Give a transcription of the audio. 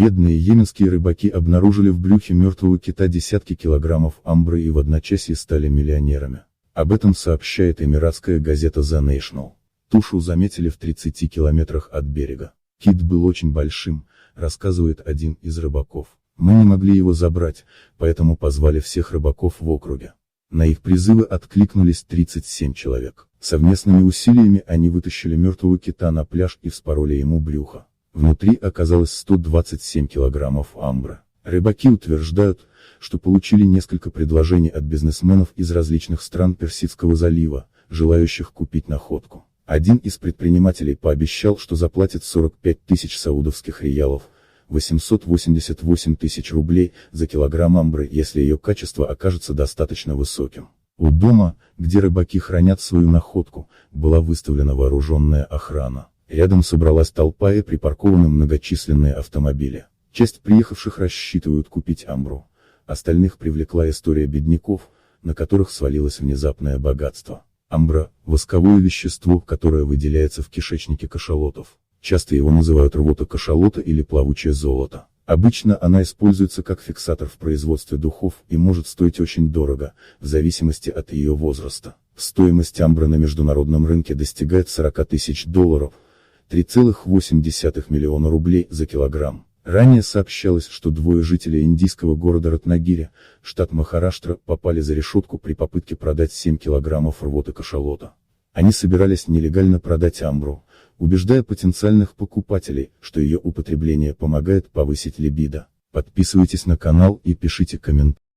Бедные йеменские рыбаки обнаружили в брюхе мертвого кита десятки килограммов амбры и в одночасье стали миллионерами. Об этом сообщает эмиратская газета The National. Тушу заметили в 30 километрах от берега. Кит был очень большим, рассказывает один из рыбаков. Мы не могли его забрать, поэтому позвали всех рыбаков в округе. На их призывы откликнулись 37 человек. Совместными усилиями они вытащили мертвого кита на пляж и вспороли ему брюхо. Внутри оказалось 127 килограммов амбры. Рыбаки утверждают, что получили несколько предложений от бизнесменов из различных стран Персидского залива, желающих купить находку. Один из предпринимателей пообещал, что заплатит 45 тысяч саудовских риялов, 888 тысяч рублей, за килограмм амбры, если ее качество окажется достаточно высоким. У дома, где рыбаки хранят свою находку, была выставлена вооруженная охрана. Рядом собралась толпа и припаркованы многочисленные автомобили. Часть приехавших рассчитывают купить амбру. Остальных привлекла история бедняков, на которых свалилось внезапное богатство. Амбра – восковое вещество, которое выделяется в кишечнике кашалотов. Часто его называют рвота кашалота или плавучее золото. Обычно она используется как фиксатор в производстве духов и может стоить очень дорого, в зависимости от ее возраста. Стоимость амбры на международном рынке достигает 40 тысяч долларов, 3,8 миллиона рублей за килограмм. Ранее сообщалось, что двое жителей индийского города Ратнагири, штат Махараштра, попали за решетку при попытке продать 7 килограммов рвоты кашалота. Они собирались нелегально продать амбру, убеждая потенциальных покупателей, что ее употребление помогает повысить либидо. Подписывайтесь на канал и пишите комментарии.